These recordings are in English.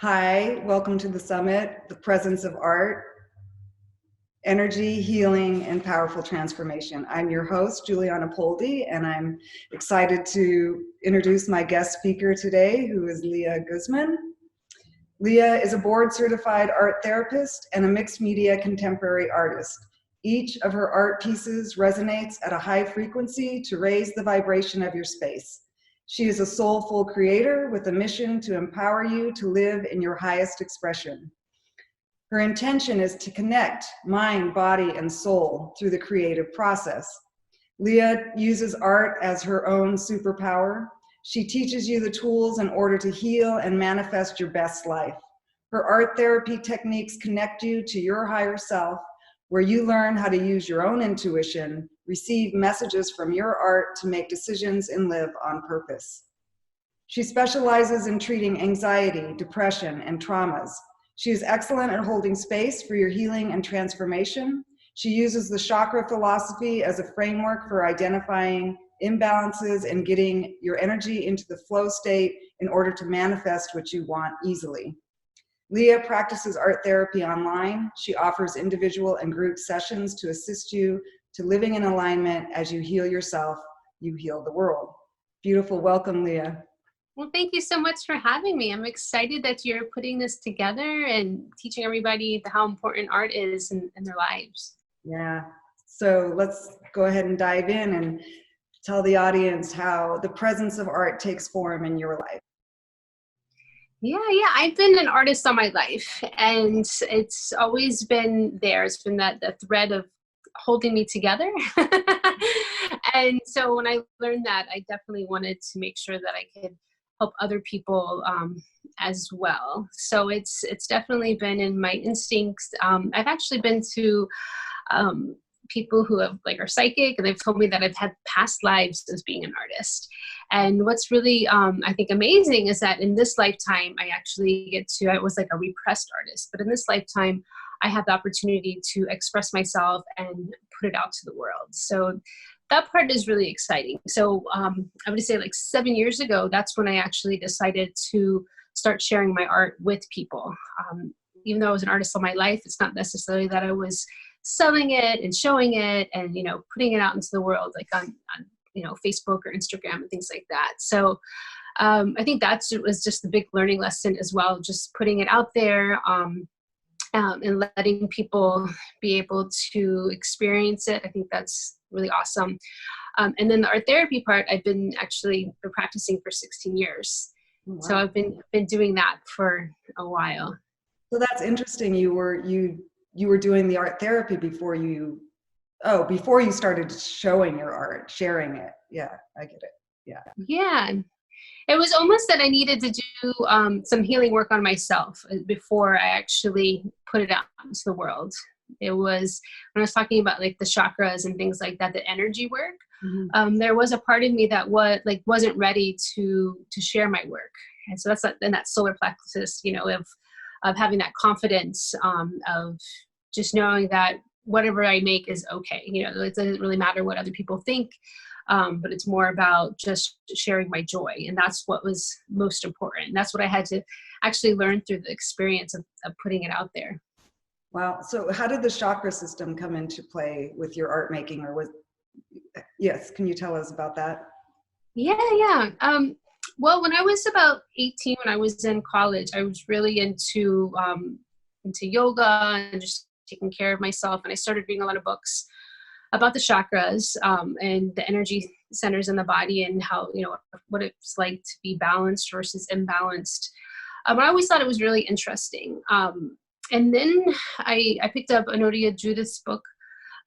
Hi, welcome to the summit, The Presence of Art, Energy, Healing, and Powerful Transformation. I'm your host, Julianna Poldi, and I'm excited to introduce my guest speaker today, who is Leah Guzman. Leah is a board-certified art therapist and a mixed media contemporary artist. Each of her art pieces resonates at a high frequency to raise the vibration of your space. She is a soulful creator with a mission to empower you to live in your highest expression. Her intention is to connect mind, body, and soul through the creative process. Leah uses art as her own superpower. She teaches you the tools in order to heal and manifest your best life. Her art therapy techniques connect you to your higher self, where you learn how to use your own intuition, receive messages from your art to make decisions and live on purpose. She specializes in treating anxiety, depression, and traumas. She is excellent at holding space for your healing and transformation. She uses the chakra philosophy as a framework for identifying imbalances and getting your energy into the flow state in order to manifest what you want easily. Leah practices art therapy online. She offers individual and group sessions to assist you to living in alignment. As you heal yourself, you heal the world. Beautiful. Welcome, Leah. Well, thank you so much for having me. I'm excited that you're putting this together and teaching everybody how important art is in their lives. Yeah. So let's go ahead and dive in and tell the audience how the presence of art takes form in your life. Yeah. I've been an artist all my life, and it's always been there. It's been the thread of holding me together. And so when I learned that, I definitely wanted to make sure that I could help other people as well. So it's definitely been in my instincts. I've actually been to people who are psychic, and they've told me that I've had past lives as being an artist. And what's really, I think, amazing is that in this lifetime, I was like a repressed artist, but in this lifetime, I have the opportunity to express myself and put it out to the world. So that part is really exciting. So I would say 7 years ago, that's when I actually decided to start sharing my art with people. Even though I was an artist all my life, it's not necessarily that I was selling it and showing it and, putting it out into the world, on Facebook or Instagram and things like that. So I think it was just the big learning lesson as well, just putting it out there and letting people be able to experience it. I think that's really awesome. And then the art therapy part, I've been practicing for 16 years. Wow. So I've been doing that for a while. So that's interesting. You were doing the art therapy before you started showing your art, sharing it. Yeah, I get it. Yeah. Yeah. It was almost that I needed to do some healing work on myself before I actually put it out into the world. It was when I was talking about the chakras and things like that, the energy work. Mm-hmm. There was a part of me that wasn't ready to share my work, and so that's in that solar plexus, of having that confidence, of just knowing that whatever I make is okay. It doesn't really matter what other people think. But it's more about just sharing my joy. And that's what was most important. That's what I had to actually learn through the experience of putting it out there. Wow. So how did the chakra system come into play with your art making, yes, can you tell us about that? Yeah. Well, when I was about 18, when I was in college, I was really into yoga and just taking care of myself. And I started reading a lot of books about the chakras and the energy centers in the body and how, what it's like to be balanced versus imbalanced. I always thought it was really interesting. And then I picked up Anodia Judith's book,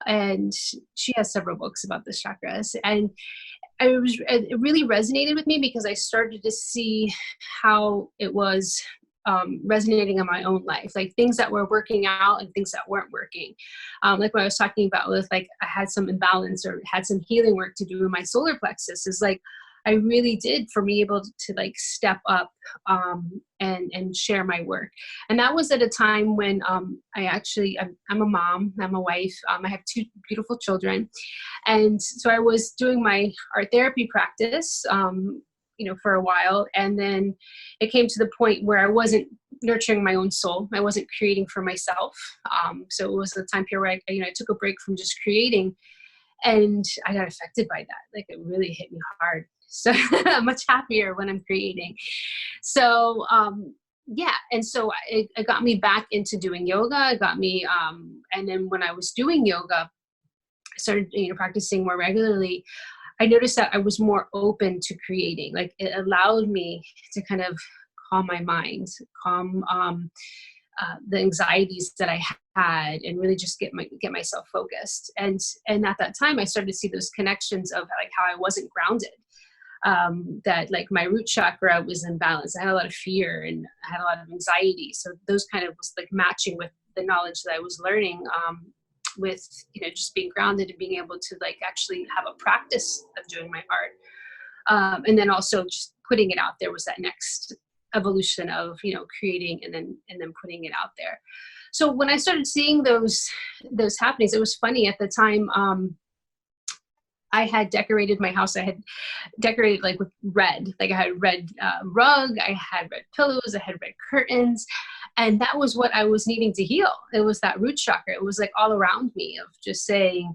and she has several books about the chakras. And it really resonated with me because I started to see how it was resonating in my own life, things that were working out and things that weren't working. What I was talking about with I had some imbalance or had some healing work to do in my solar plexus is I really did for me able to step up and share my work. And that was at a time when I'm a mom, I'm a wife, I have 2 beautiful children. And so I was doing my art therapy practice, for a while. And then it came to the point where I wasn't nurturing my own soul. I wasn't creating for myself. So it was a time period where I took a break from just creating, and I got affected by that. Like, it really hit me hard. So I'm much happier when I'm creating. So, yeah. And so it got me back into doing yoga. It got me, and then when I was doing yoga, I started, practicing more regularly. I noticed that I was more open to creating. Like, it allowed me to kind of calm my mind, calm the anxieties that I had, and really just get myself focused. And at that time, I started to see those connections of like how I wasn't grounded. That like my root chakra was imbalanced. I had a lot of fear and I had a lot of anxiety. So those kind of was like matching with the knowledge that I was learning, with, just being grounded and being able to like actually have a practice of doing my art. And then also just putting it out there was that next evolution of, creating and then putting it out there. So when I started seeing those happenings, it was funny at the time. I had decorated my house. I had decorated like with red. Like, I had red rug, I had red pillows, I had red curtains. And that was what I was needing to heal. It was that root chakra. It was like all around me of just saying,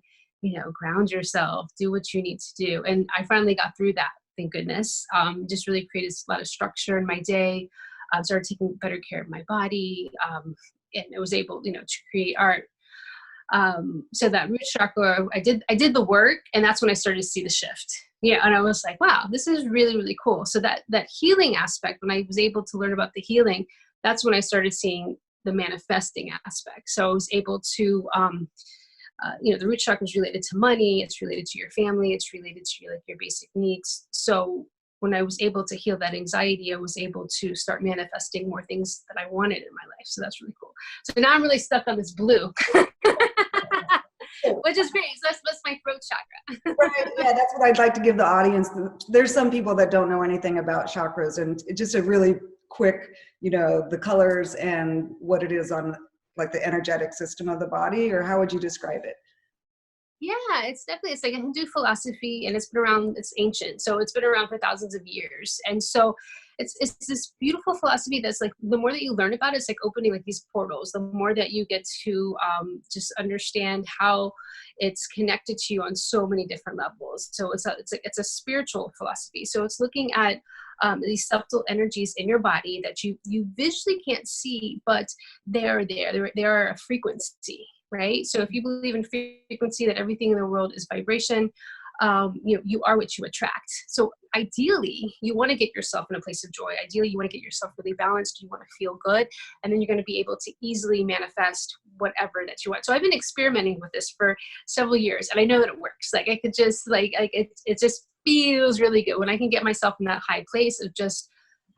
ground yourself, do what you need to do. And I finally got through that, thank goodness. Just really created a lot of structure in my day. Started taking better care of my body. And I was able, to create art. So that root chakra, I did the work, and that's when I started to see the shift. Yeah. And I was like, wow, this is really, really cool. So that healing aspect, when I was able to learn about the healing, that's when I started seeing the manifesting aspect. So I was able to, the root chakra is related to money. It's related to your family. It's related to your basic needs. So when I was able to heal that anxiety, I was able to start manifesting more things that I wanted in my life. So that's really cool. So now I'm really stuck on this blue, which is great. So that's my throat chakra. Right. Yeah, that's what I'd like to give the audience. There's some people that don't know anything about chakras, and it's just a really quick, the colors and what it is on like the energetic system of the body, or how would you describe it? Yeah, it's like a Hindu philosophy, and it's ancient. So it's been around for thousands of years. And so it's this beautiful philosophy that's like, the more that you learn about it, it's like opening like these portals. The more that you get to just understand how it's connected to you on so many different levels. So it's a spiritual philosophy. So it's looking at these subtle energies in your body that you visually can't see, but they're there. They are a frequency. Right? So if you believe in frequency, that everything in the world is vibration, you are what you attract. So ideally, you want to get yourself in a place of joy. Ideally, you want to get yourself really balanced. You want to feel good. And then you're going to be able to easily manifest whatever that you want. So I've been experimenting with this for several years, and I know that it works. Like, I could just it just feels really good when I can get myself in that high place of just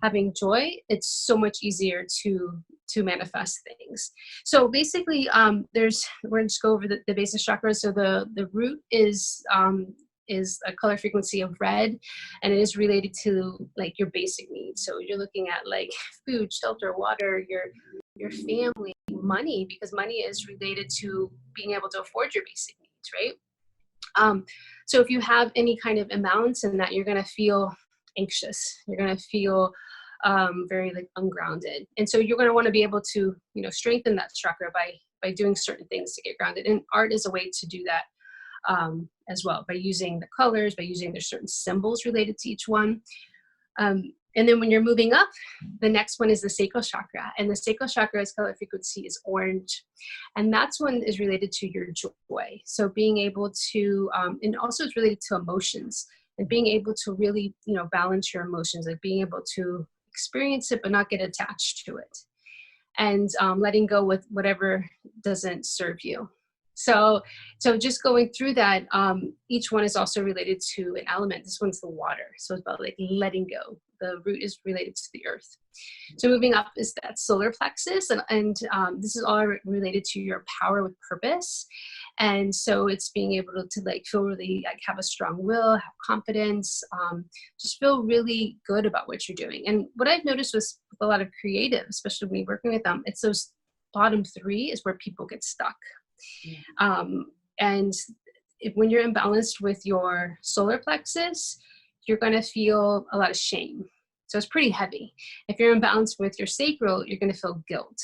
having joy. It's so much easier to manifest things. So basically, we're going to just go over the basic chakras. So the root is a color frequency of red, and it is related to like your basic needs. So you're looking at like food, shelter, water, your family, money, because money is related to being able to afford your basic needs, right? So if you have any kind of imbalance in that, you're going to feel anxious. You're going to feel very like ungrounded. And so you're going to want to be able to, strengthen that chakra by doing certain things to get grounded. And art is a way to do that as well, by using the colors, by using there's certain symbols related to each one. And then when you're moving up, the next one is the sacral chakra. And the sacral chakra's color frequency is orange. And that's one is related to your joy. So being able to, and also it's related to emotions, and being able to really, balance your emotions, like being able to experience it, but not get attached to it. And letting go with whatever doesn't serve you. So just going through that, each one is also related to an element. This one's the water. So it's about like letting go. The root is related to the earth. So moving up is that solar plexus. And this is all related to your power with purpose. And so it's being able to like feel really like have a strong will, have confidence, just feel really good about what you're doing. And what I've noticed with a lot of creatives, especially when you're working with them, it's those bottom three is where people get stuck. And when you're imbalanced with your solar plexus, you're going to feel a lot of shame. So it's pretty heavy. If you're imbalanced with your sacral, you're going to feel guilt.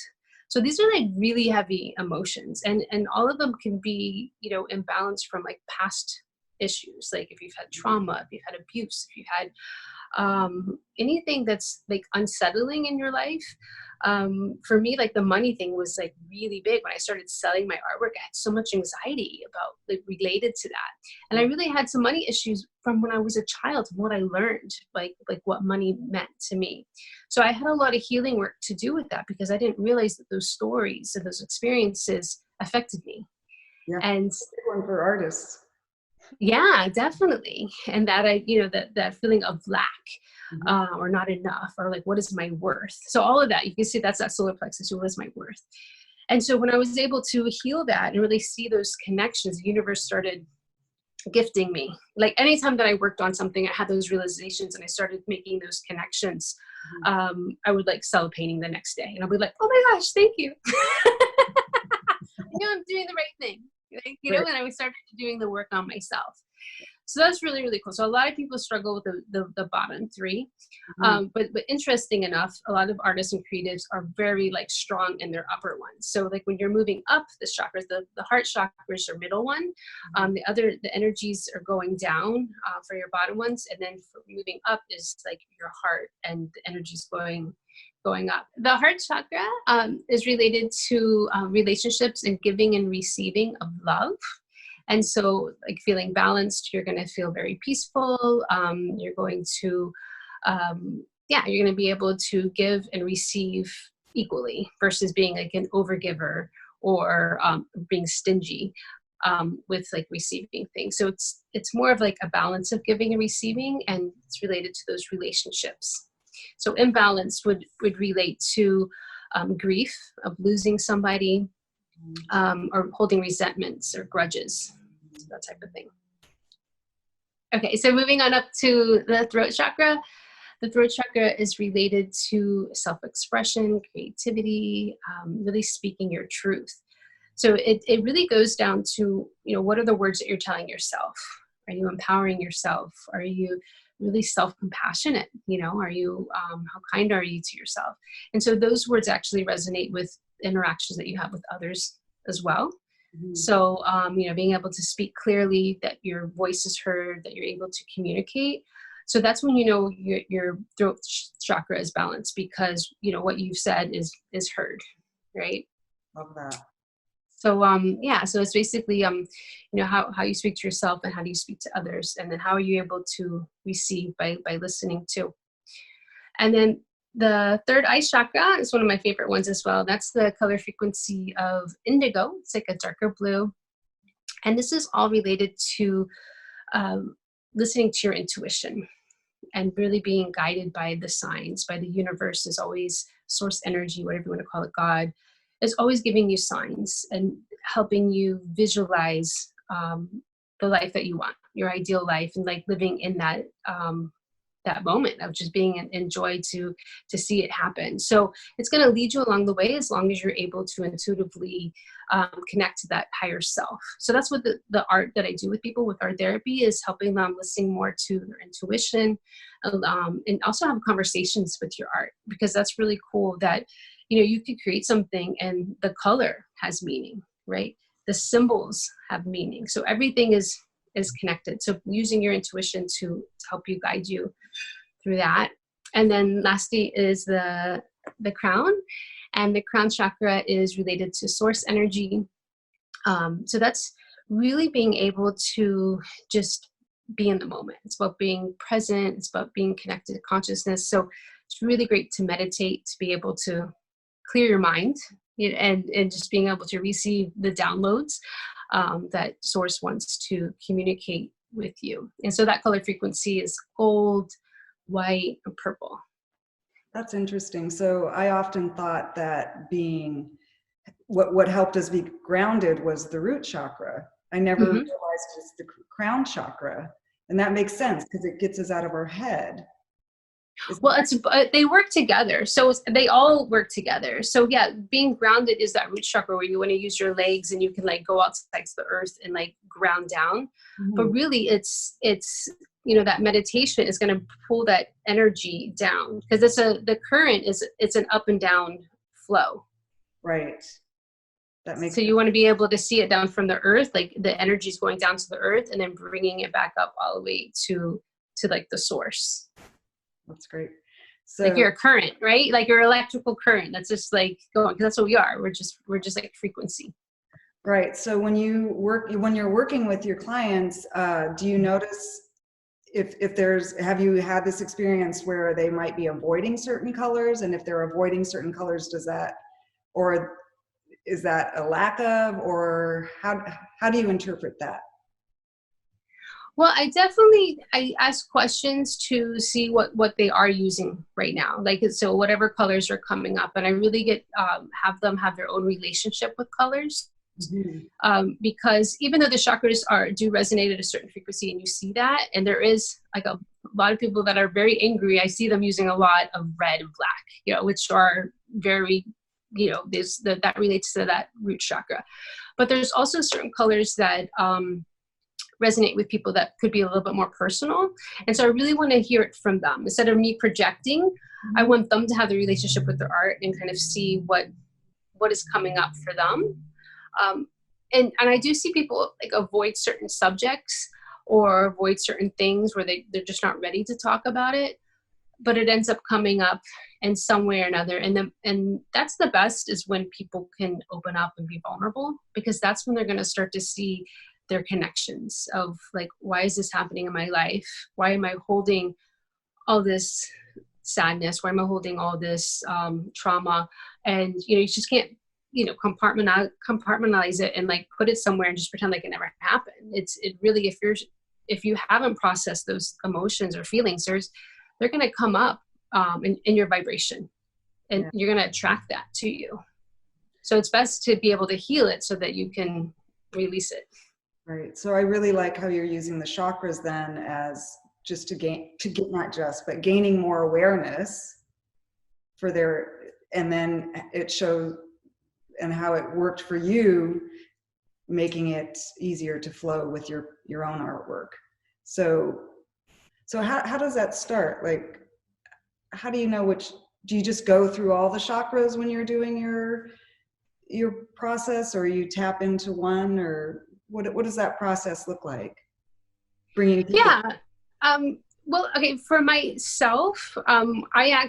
So these are like really heavy emotions, and all of them can be, you know, imbalanced from like past issues. Like if you've had trauma, if you've had abuse, if you've had anything that's like unsettling in your life. For me, like the money thing was like really big. When I started selling my artwork, I had so much anxiety about like related to that. And I really had some money issues from when I was a child, from what I learned, like what money meant to me. So I had a lot of healing work to do with that, because I didn't realize that those stories and those experiences affected me. Yeah. And Big one for artists. yeah, definitely. And that you know, that feeling of lack, or not enough, or like, what is my worth? So all of that, you can see that's that solar plexus. What is my worth? And so when I was able to heal that and really see those connections, the universe started gifting me. Like anytime that I worked on something, I had those realizations and I started making those connections. I would like sell a painting the next day and I'll be like, oh my gosh, thank you. I know I'm doing the right thing. Like, you know, when I started doing the work on myself. So that's really, really cool. So a lot of people struggle with the bottom three. But interesting enough, a lot of artists and creatives are very like strong in their upper ones. So like when you're moving up the chakras, the heart chakra is your middle one. The energies are going down for your bottom ones. And then for moving up is like your heart, and the energies going up. The heart chakra is related to relationships and giving and receiving of love. And so like feeling balanced, you're going to feel very peaceful. You're going to, you're going to be able to give and receive equally versus being like an overgiver or being stingy with like receiving things. So it's more of like a balance of giving and receiving, and it's related to those relationships. So imbalance would relate to grief of losing somebody, or holding resentments or grudges, so that type of thing. Okay, so moving on up to the throat chakra. The throat chakra is related to self-expression, creativity, really speaking your truth. So it really goes down to, you know, what are the words that you're telling yourself? Are you empowering yourself? Are you really self-compassionate? You know, are you, how kind are you to yourself? And so those words actually resonate with interactions that you have with others as well. So, you know, being able to speak clearly, that your voice is heard, that you're able to communicate. So that's when you know your throat chakra is balanced, because, you know, what you've said is heard, right? Love that. So, so it's basically, you know, how you speak to yourself and how do you speak to others, and then how are you able to receive by listening to. And then the third eye chakra is one of my favorite ones as well. That's the color frequency of indigo. It's like a darker blue. And this is all related to listening to your intuition and really being guided by the signs, by the universe. Is always source energy, whatever you want to call it, God, is always giving you signs and helping you visualize the life that you want, your ideal life, and like living in that that moment of just being in joy to see it happen. So it's going to lead you along the way, as long as you're able to intuitively connect to that higher self. So that's what the art that I do with people with art therapy is, helping them listen more to their intuition, and also have conversations with your art, because that's really cool that, you know, you could create something and the color has meaning, right? The symbols have meaning. So everything is connected. So using your intuition to help you, guide you through that. And then lastly is the crown, and the crown chakra is related to source energy. So that's really being able to just be in the moment. It's about being present. It's about being connected to consciousness. So it's really great to meditate, to be able to clear your mind, and just being able to receive the downloads that source wants to communicate with you. And so that color frequency is gold, white, and purple. That's interesting. So I often thought that being what helped us be grounded was the root chakra. I never realized it's the crown chakra. And that makes sense, because it gets us out of our head. Well, they work together. So they all work together. So yeah, being grounded is that root chakra where you want to use your legs and you can like go outside to the earth and like ground down. But really it's, you that meditation is going to pull that energy down, because the current it's an up and down flow. Right. That makes So you want to be able to see it down from the earth, like the energy is going down to the earth and then bringing it back up all the way to like the source. That's great. So like your current, right? Like your electrical current. That's just like going, because that's what we are. We're just like frequency. Right. So when you're working with your clients, do you notice if have you had this experience where they might be avoiding certain colors, and if they're avoiding certain colors, or is that a lack of, or how do you interpret that? Well, I ask questions to see what they are using right now. Like, so whatever colors are coming up, and I really get, have them have their own relationship with colors. Mm-hmm. Because even though the chakras do resonate at a certain frequency, and you see that, and there is like a lot of people that are very angry, I see them using a lot of red and black, which are very, that relates to that root chakra. But there's also certain colors that resonate with people that could be a little bit more personal. And so I really want to hear it from them. Instead of me projecting, I want them to have the relationship with their art and kind of see what is coming up for them. And I do see people like avoid certain subjects or avoid certain things where they're just not ready to talk about it, but it ends up coming up in some way or another. And that's the best, is when people can open up and be vulnerable, because that's when they're going to start to see their connections of like, why is this happening in my life? Why am I holding all this sadness? Why am I holding all this trauma? And, you just can't, compartmentalize it and like put it somewhere and just pretend like it never happened. It really, if you haven't processed those emotions or feelings, they're going to come up in your vibration, and you're going to attract that to you. So it's best to be able to heal it so that you can release it. Right. So I really like how you're using the chakras then as just but gaining more awareness and then it shows, and how it worked for you, making it easier to flow with your own artwork. So how does that start? Like, how do you know do you just go through all the chakras when you're doing your process, or you tap into one, or what does that process look like? Bringing people? Yeah. Well, okay, for myself, I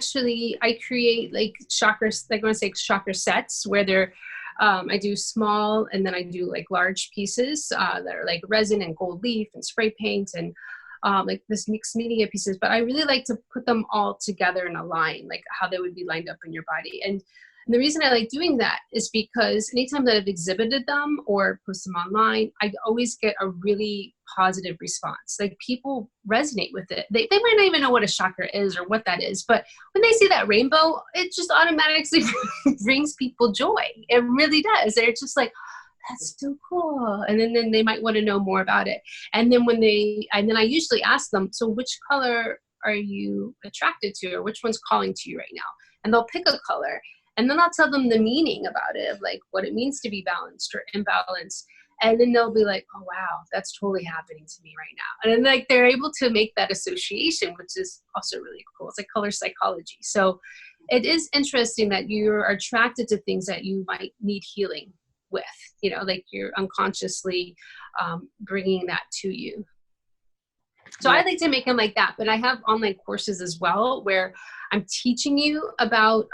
create like chakras, like when I say chakra sets, where I do small, and then I do like large pieces that are like resin and gold leaf and spray paint and like this mixed media pieces. But I really like to put them all together in a line, like how they would be lined up in your body. And the reason I like doing that is because anytime that I've exhibited them or post them online, I always get a really positive response. Like, people resonate with it. They might not even know what a chakra is or what that is, but when they see that rainbow, it just automatically brings people joy. It really does. They're just like, that's so cool. And then they might want to know more about it. And then I usually ask them, so which color are you attracted to, or which one's calling to you right now? And they'll pick a color. And then I'll tell them the meaning about it, of like what it means to be balanced or imbalanced. And then they'll be like, oh, wow, that's totally happening to me right now. And then like they're able to make that association, which is also really cool. It's like color psychology. So it is interesting that you're attracted to things that you might need healing with, like you're unconsciously bringing that to you. So I like to make them like that. But I have online courses as well where I'm teaching you about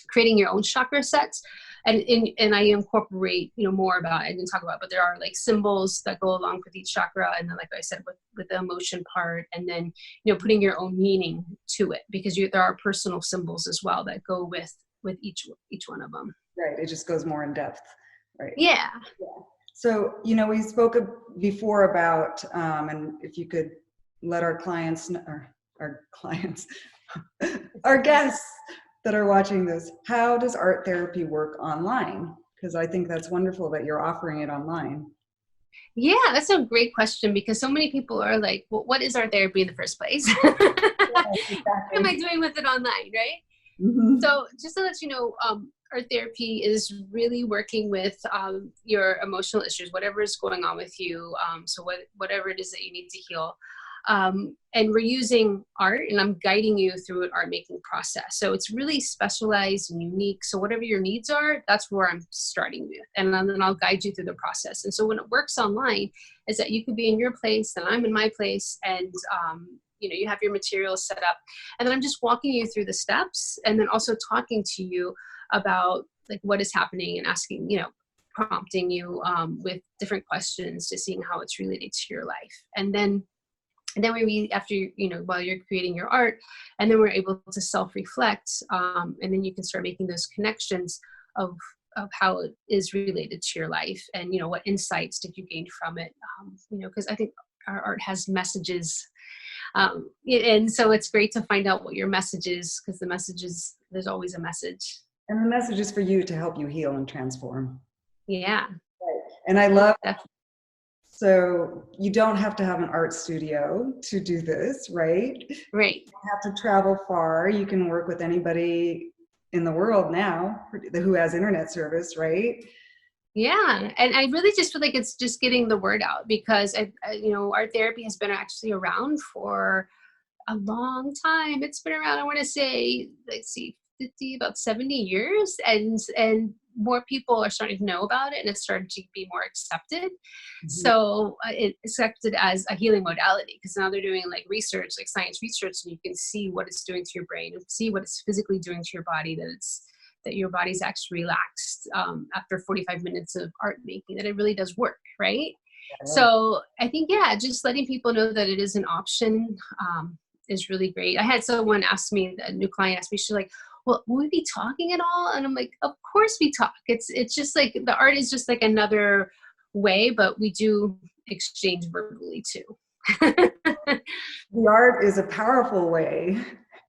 creating your own chakra sets, and I incorporate more about it. I didn't talk about, but there are like symbols that go along with each chakra, and then like I said with the emotion part, and then putting your own meaning to it, because there are personal symbols as well that go with each one of them. Right. It just goes more in depth. Right. Yeah. So we spoke before about and if you could let our clients our guests that are watching this, how does art therapy work online? Because I think that's wonderful that you're offering it online. Yeah, that's a great question, because so many people are like, well, what is art therapy in the first place? Yeah, exactly. What am I doing with it online, right? Mm-hmm. So just to let you know, art therapy is really working with your emotional issues, whatever is going on with you. So whatever it is that you need to heal. And we're using art, and I'm guiding you through an art making process. So it's really specialized and unique. So whatever your needs are, that's where I'm starting with. And then I'll guide you through the process. And so when it works online, is that you could be in your place and I'm in my place, and you have your materials set up. And then I'm just walking you through the steps, and then also talking to you about like what is happening, and asking, prompting you with different questions, to seeing how it's related to your life. And then we, after, while you're creating your art, and then we're able to self-reflect, and then you can start making those connections of how it is related to your life, and, what insights did you gain from it? Because I think our art has messages. And so it's great to find out what your message is, because there's always a message. And the message is for you to help you heal and transform. Yeah. Right. And I love, so you don't have to have an art studio to do this, right? Right. You don't have to travel far. You can work with anybody in the world now who has internet service, right? Yeah. And I really just feel like it's just getting the word out, because art therapy has been actually around for a long time. It's been around, I want to say, let's see, 50, about 70 years. And more people are starting to know about it, and it's starting to be more accepted. Mm-hmm. So it's accepted as a healing modality, because now they're doing like research, like science research, and you can see what it's doing to your brain, and see what it's physically doing to your body, that your body's actually relaxed after 45 minutes of art making, that it really does work, right? Yeah. So I think, just letting people know that it is an option is really great. I had someone ask me, a new client asked me, she's like, well, will we be talking at all? And I'm like, of course we talk. It's just like, the art is just like another way, but we do exchange verbally too. The art is a powerful way,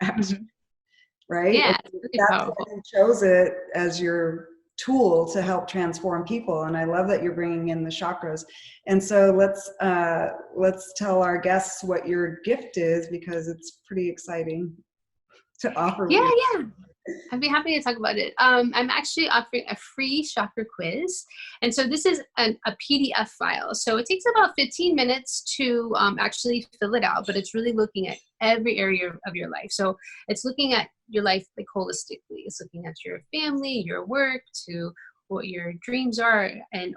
actually, right? Yeah, it's really powerful. You chose it as your tool to help transform people, and I love that you're bringing in the chakras. And so let's tell our guests what your gift is, because it's pretty exciting to offer. Yeah. I'd be happy to talk about it. I'm actually offering a free chakra quiz. And so this is a PDF file. So it takes about 15 minutes to actually fill it out, but it's really looking at every area of your life. So it's looking at your life like holistically. It's looking at your family, your work, to what your dreams are, and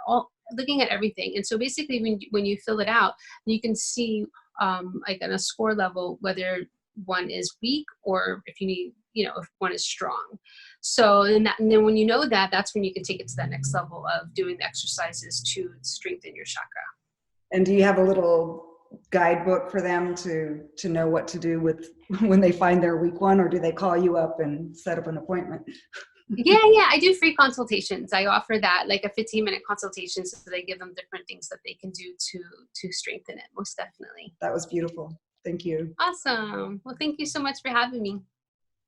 looking at everything. And so basically when you fill it out, you can see like on a score level, whether one is weak, or if you need, if one is strong. So, and then when you know that, that's when you can take it to that next level of doing the exercises to strengthen your chakra. And do you have a little guidebook for them to know what to do with when they find their weak one, or do they call you up and set up an appointment? Yeah, I do free consultations. I offer that, like a 15-minute consultation, so they give them different things that they can do to strengthen it. Most definitely. That was beautiful. Thank you. Awesome. Well, thank you so much for having me.